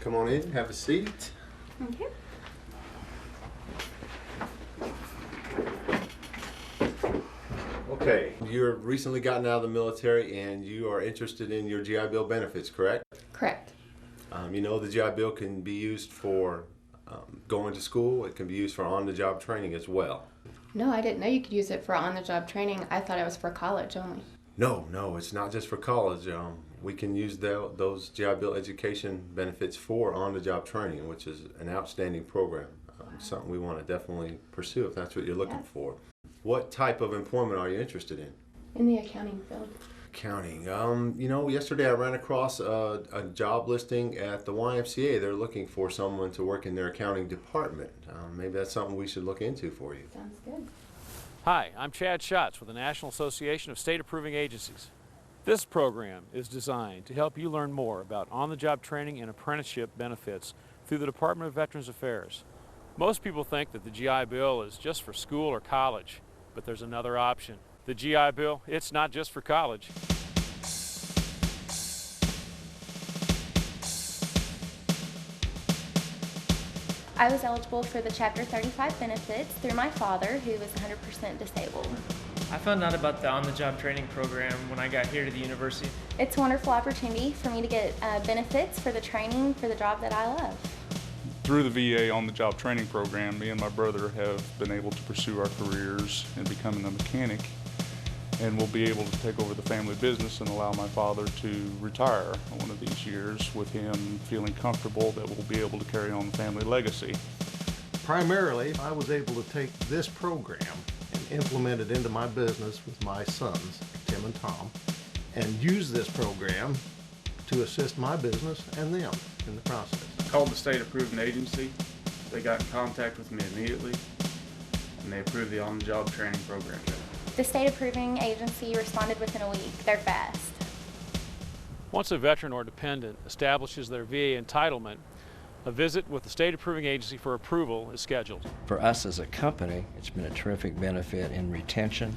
Come on in, have a seat. Thank you. Okay, you're recently gotten out of the military and you are interested in your GI Bill benefits, correct? Correct. You know the GI Bill can be used for going to school. It can be used for on-the-job training as well. No, I didn't know you could use it for on-the-job training. I thought it was for college only. No, it's not just for college. We can use those GI Bill education benefits for on-the-job training, which is an outstanding program. Something we want to definitely pursue if that's what you're looking for. What type of employment are you interested in? In the accounting field. Accounting. You know, yesterday I ran across a job listing at the YMCA. They're looking for someone to work in their accounting department. Maybe that's something we should look into for you. Sounds good. Hi, I'm Chad Schatz with the National Association of State Approving Agencies. This program is designed to help you learn more about on-the-job training and apprenticeship benefits through the Department of Veterans Affairs. Most people think that the GI Bill is just for school or college, but there's another option. The GI Bill, it's not just for college. I was eligible for the Chapter 35 benefits through my father, who was 100% disabled. I found out about the on-the-job training program when I got here to the university. It's a wonderful opportunity for me to get benefits for the training for the job that I love. Through the VA on-the-job training program, me and my brother have been able to pursue our careers in becoming a mechanic, and we'll be able to take over the family business and allow my father to retire one of these years with him feeling comfortable that we'll be able to carry on the family legacy. Primarily, I was able to take this program and implement it into my business with my sons, Tim and Tom, and use this program to assist my business and them in the process. I called the state approving agency. They got in contact with me immediately, and they approved the on-the-job training program. The state approving agency responded within a week. They're fast. Once a veteran or dependent establishes their VA entitlement, a visit with the state approving agency for approval is scheduled. For us as a company, it's been a terrific benefit in retention.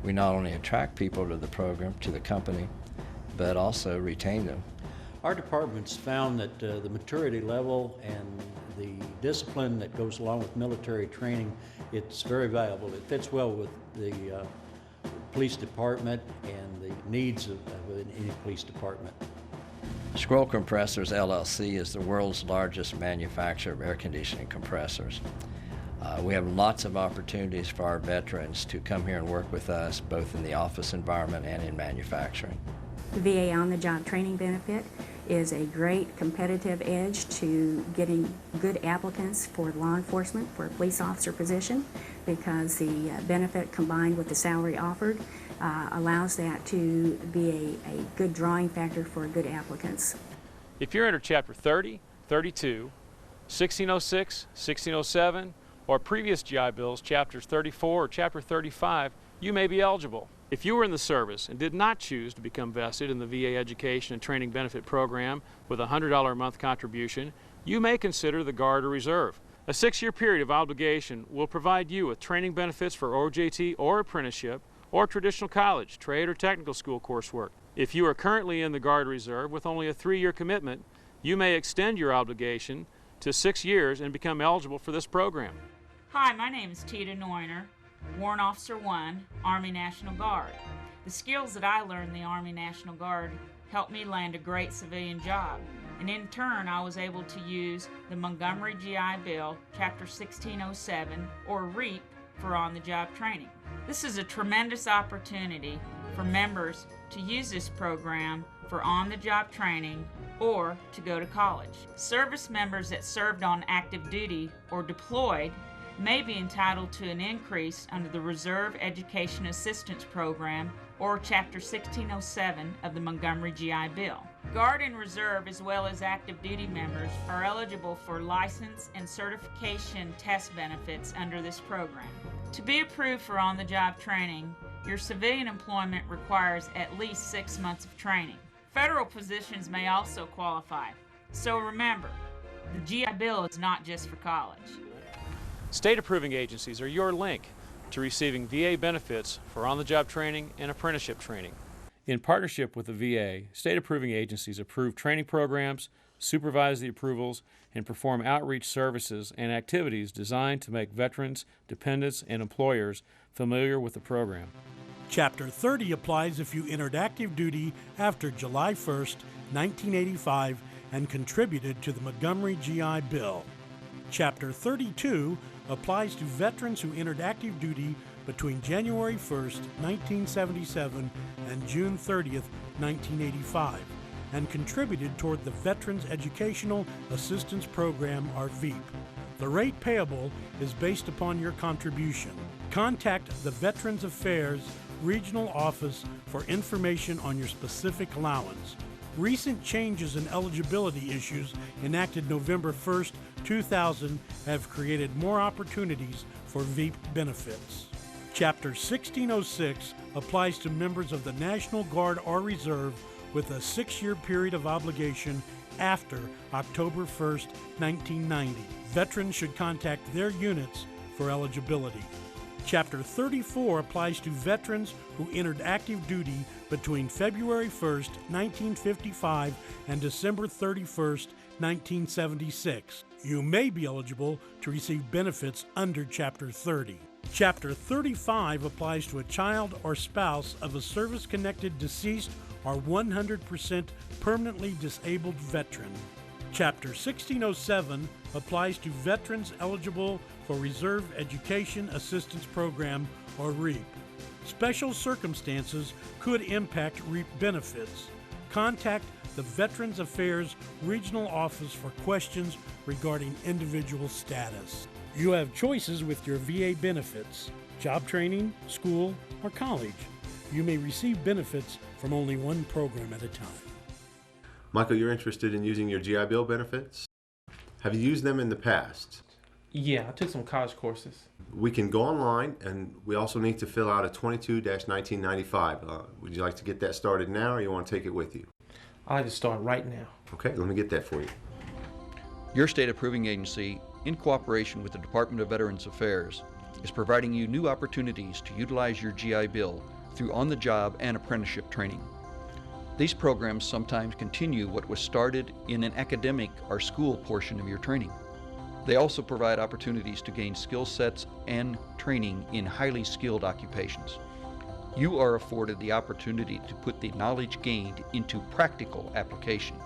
We not only attract people to the program, to the company, but also retain them. Our department's found that the maturity level and the discipline that goes along with military training, it's very valuable. It fits well with the police department and the needs of any police department. Scroll Compressors LLC is the world's largest manufacturer of air conditioning compressors. We have lots of opportunities for our veterans to come here and work with us, both in the office environment and in manufacturing. The VA on-the-job training benefit is a great competitive edge to getting good applicants for law enforcement, for a police officer position, because the benefit combined with the salary offered allows that to be a good drawing factor for good applicants. If you're under Chapter 30, 32, 1606, 1607, or previous GI Bills, Chapters 34 or Chapter 35, you may be eligible. If you were in the service and did not choose to become vested in the VA Education and Training Benefit Program with a $100 a month contribution, you may consider the Guard or Reserve. A 6-year period of obligation will provide you with training benefits for OJT or apprenticeship or traditional college, trade, or technical school coursework. If you are currently in the Guard or Reserve with only a 3-year commitment, you may extend your obligation to 6 years and become eligible for this program. Hi, my name is Tita Neuner, Warrant Officer 1, Army National Guard. The skills that I learned in the Army National Guard helped me land a great civilian job, and in turn I was able to use the Montgomery GI Bill, Chapter 1607, or REAP, for on-the-job training. This is a tremendous opportunity for members to use this program for on-the-job training or to go to college. Service members that served on active duty or deployed may be entitled to an increase under the Reserve Education Assistance Program or Chapter 1607 of the Montgomery GI Bill. Guard and Reserve, as well as active duty members, are eligible for license and certification test benefits under this program. To be approved for on-the-job training, your civilian employment requires at least 6 months of training. Federal positions may also qualify. So remember, the GI Bill is not just for college. State approving agencies are your link to receiving VA benefits for on-the-job training and apprenticeship training. In partnership with the VA, state approving agencies approve training programs, supervise the approvals, and perform outreach services and activities designed to make veterans, dependents, and employers familiar with the program. Chapter 30 applies if you entered active duty after July 1st, 1985 and contributed to the Montgomery GI Bill. Chapter 32 applies to veterans who entered active duty between January 1st, 1977 and June 30th, 1985 and contributed toward the Veterans Educational Assistance Program, or VEAP. The rate payable is based upon your contribution. Contact the Veterans Affairs Regional Office for information on your specific allowance. Recent changes in eligibility issues enacted November 1st, 2000 have created more opportunities for VEAP benefits. Chapter 1606 applies to members of the National Guard or Reserve with a 6-year period of obligation after October 1st, 1990. Veterans should contact their units for eligibility. Chapter 34 applies to veterans who entered active duty between February 1st, 1955 and December 31st, 1976. You may be eligible to receive benefits under Chapter 30. Chapter 35 applies to a child or spouse of a service-connected deceased or 100% permanently disabled veteran. Chapter 1607 applies to veterans eligible for Reserve Education Assistance Program, or REAP. Special circumstances could impact REAP benefits. Contact the Veterans Affairs Regional Office for questions regarding individual status. You have choices with your VA benefits: job training, school, or college. You may receive benefits from only one program at a time. Michael, you're interested in using your GI Bill benefits? Have you used them in the past? Yeah, I took some college courses. We can go online, and we also need to fill out a 22-1995. Would you like to get that started now, or you want to take it with you? I'd like to start right now. Okay, let me get that for you. Your state approving agency, in cooperation with the Department of Veterans Affairs, is providing you new opportunities to utilize your GI Bill through on-the-job and apprenticeship training. These programs sometimes continue what was started in an academic or school portion of your training. They also provide opportunities to gain skill sets and training in highly skilled occupations. You are afforded the opportunity to put the knowledge gained into practical application.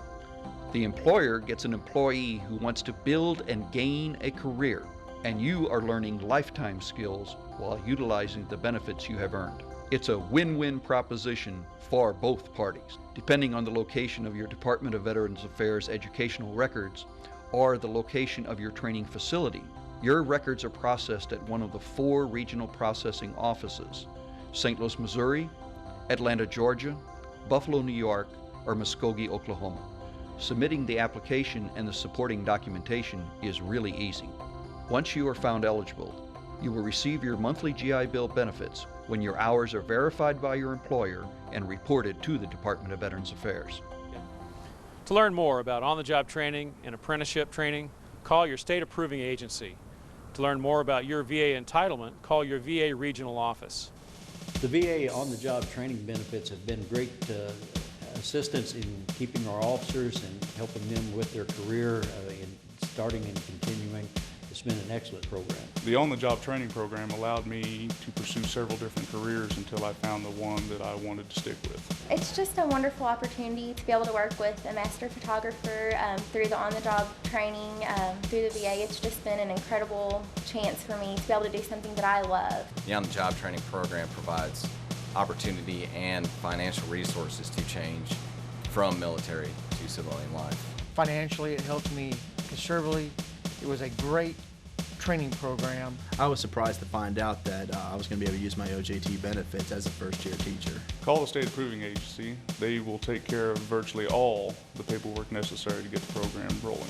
The employer gets an employee who wants to build and gain a career, and you are learning lifetime skills while utilizing the benefits you have earned. It's a win-win proposition for both parties, depending on the location of your Department of Veterans Affairs educational records or the location of your training facility. Your records are processed at one of the 4 regional processing offices: St. Louis, Missouri, Atlanta, Georgia, Buffalo, New York, or Muskogee, Oklahoma. Submitting the application and the supporting documentation is really easy. Once you are found eligible, you will receive your monthly GI Bill benefits when your hours are verified by your employer and reported to the Department of Veterans Affairs. To learn more about on-the-job training and apprenticeship training, call your state approving agency. To learn more about your VA entitlement, call your VA regional office. The VA on-the-job training benefits have been great assistance in keeping our officers and helping them with their career, in starting and continuing. It's been an excellent program. The on-the-job training program allowed me to pursue several different careers until I found the one that I wanted to stick with. It's just a wonderful opportunity to be able to work with a master photographer through the on-the-job training through the VA. It's just been an incredible chance for me to be able to do something that I love. The on-the-job training program provides opportunity and financial resources to change from military to civilian life. Financially, it helped me considerably. It was a great training program. I was surprised to find out that I was going to be able to use my OJT benefits as a first-year teacher. Call the state approving agency. They will take care of virtually all the paperwork necessary to get the program rolling.